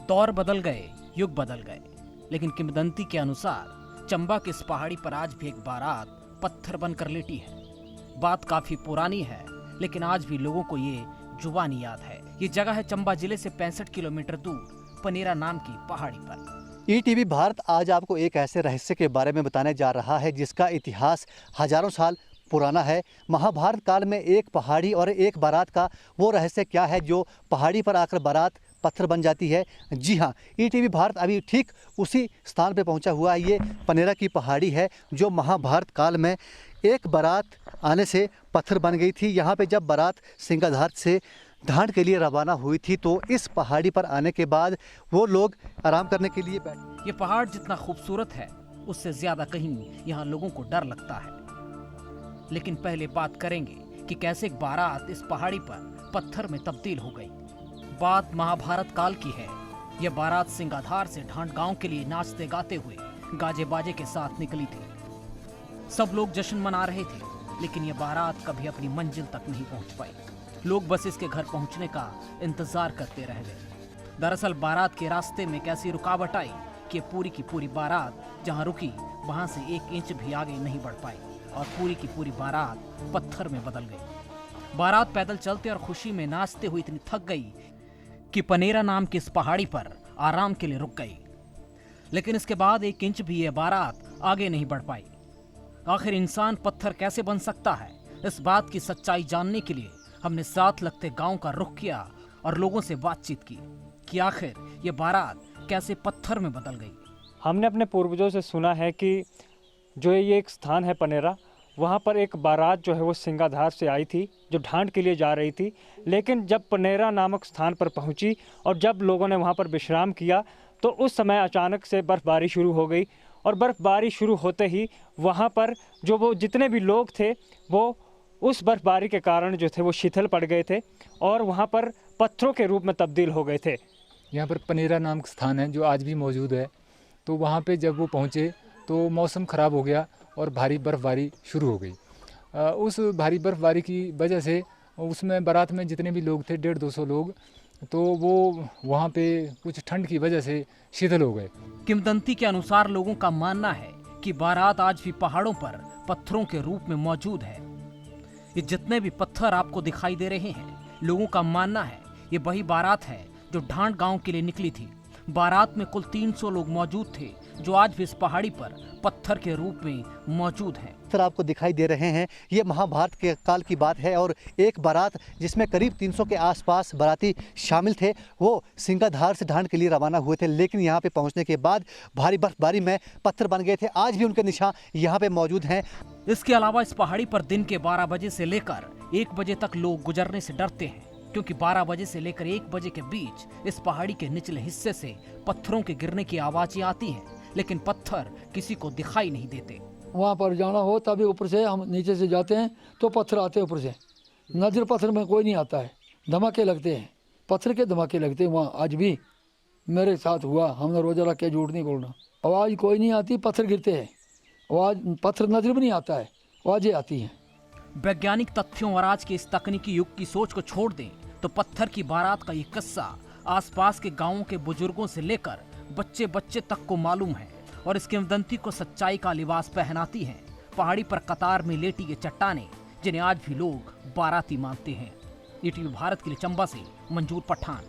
दौर बदल गए, युग बदल गए, लेकिन किंवदंती के अनुसार चंबा की इस पहाड़ी पर आज भी एक बारात पत्थर बनकर लेटी है। बात काफी पुरानी है, लेकिन आज भी लोगों को ये जुबानी याद है। ये जगह है चंबा जिले से 65 किलोमीटर दूर पनेरा नाम की पहाड़ी पर। ईटीवी भारत आज आपको एक ऐसे रहस्य के बारे में बताने जा रहा है जिसका इतिहास हजारों साल पुराना है। महाभारत काल में एक पहाड़ी और एक बारात का वो रहस्य क्या है जो पहाड़ी पर आकर बारात पत्थर बन जाती है। जी हाँ, ईटीवी भारत अभी ठीक उसी स्थान पे पहुंचा हुआ है। ये पनेरा की पहाड़ी है जो महाभारत काल में एक बारात आने से पत्थर बन गई थी। यहाँ पे जब बारात सिंगाधार से ढांड के लिए रवाना हुई थी तो इस पहाड़ी पर आने के बाद वो लोग आराम करने के लिए बैठे। ये पहाड़ जितना खूबसूरत है उससे ज्यादा कहीं यहाँ लोगों को डर लगता है। लेकिन पहले बात करेंगे कि कैसे एक बारात इस पहाड़ी पर पत्थर में तब्दील हो गई। बात महाभारत काल की है। यह बारात सिंगाधार से ढांड गांव के लिए नाचते गाते हुए गाजे बाजे के साथ निकली थी। सब लोग जश्न मना रहे थे, लेकिन यह बारात कभी अपनी मंजिल तक नहीं पहुंच पाई। लोग बस इसके घर पहुंचने का इंतजार करते रह गए। दरअसल बारात के रास्ते में कैसी रुकावट आई कि पूरी की पूरी बारात जहां रुकी वहां से 1 इंच भी आगे नहीं बढ़ पाई और पूरी की पूरी बारात पत्थर में बदल गई। बारात पैदल चलते और खुशी में नाचते हुए इतनी थक गई कि पनेरा नाम की इस पहाड़ी पर आराम के लिए रुक गई। लेकिन इसके बाद 1 इंच भी यह बारात आगे नहीं बढ़ पाई। आखिर इंसान पत्थर कैसे बन सकता है, इस बात की सच्चाई जानने के लिए हमने साथ लगते गांव का रुख किया और लोगों से बातचीत की कि आखिर ये बारात कैसे पत्थर में बदल गई। हमने अपने पूर्वजों से सुना है कि जो ये एक स्थान है पनेरा, वहाँ पर एक बारात जो है वो सिंगाधार से आई थी जो ढांड के लिए जा रही थी। लेकिन जब पनेरा नामक स्थान पर पहुँची और जब लोगों ने वहाँ पर विश्राम किया तो उस समय अचानक से बर्फ़बारी शुरू हो गई और बर्फ़बारी शुरू होते ही वहाँ पर जो वो जितने भी लोग थे वो उस बर्फ़बारी के कारण जो थे वो शिथिल पड़ गए थे और वहाँ पर पत्थरों के रूप में तब्दील हो गए थे। यहाँ पर पनेरा नामक स्थान है जो आज भी मौजूद है। तो वहाँ पे जब वो पहुँचे तो मौसम ख़राब हो गया और भारी बर्फ़बारी शुरू हो गई। उस भारी बर्फ़बारी की वजह से उसमें बारात में जितने भी लोग थे 150-200 लोग, तो वो वहाँ पे कुछ ठंड की वजह से शिथिल हो गए। किंवदंती के अनुसार लोगों का मानना है कि बारात आज भी पहाड़ों पर पत्थरों के रूप में मौजूद है। ये जितने भी पत्थर आपको दिखाई दे रहे हैं, लोगों का मानना है ये वही बारात है जो ढांड गांव के लिए निकली थी। बारात में कुल 300 लोग मौजूद थे जो आज भी इस पहाड़ी पर पत्थर के रूप में मौजूद हैं। सर आपको दिखाई दे रहे हैं, ये महाभारत के काल की बात है और एक बारात जिसमें करीब 300 के आसपास बाराती शामिल थे वो सिंगाधार से ढांड के लिए रवाना हुए थे। लेकिन यहाँ पे पहुँचने के बाद भारी बर्फबारी में पत्थर बन गए थे। आज भी उनके निशान यहाँ पे मौजूद हैं। इसके अलावा इस पहाड़ी पर दिन के 12 बजे से लेकर 1 बजे तक लोग गुजरने से डरते हैं, क्योंकि 12 बजे से लेकर 1 बजे के बीच इस पहाड़ी के निचले हिस्से से पत्थरों के गिरने की आवाजें आती हैं, लेकिन पत्थर किसी को दिखाई नहीं देते। वहाँ पर जाना हो तभी ऊपर से हम नीचे से जाते हैं तो पत्थर आते हैं ऊपर से। नजर पत्थर में कोई नहीं आता है, धमाके लगते हैं, पत्थर के धमाके लगते हैं। वहाँ आज भी मेरे साथ हुआ, हमने रोजा रख के झूठ नहीं बोलना। आवाज़ कोई नहीं आती, पत्थर गिरते हैं, आवाज़ पत्थर नजर भी नहीं आता है, आवाज़ें आती हैं। वैज्ञानिक तथ्यों और आज के इस तकनीकी युग की सोच को छोड़ दें तो पत्थर की बारात का ये किस्सा आसपास के गांवों के बुजुर्गों से लेकर बच्चे बच्चे तक को मालूम है और इस किंवदंती को सच्चाई का लिबास पहनाती हैं। पहाड़ी पर कतार में लेटी ये चट्टानें जिन्हें आज भी लोग बाराती मानते हैं। ईटीवी भारत के लिए चंबा से मंजूर पठान।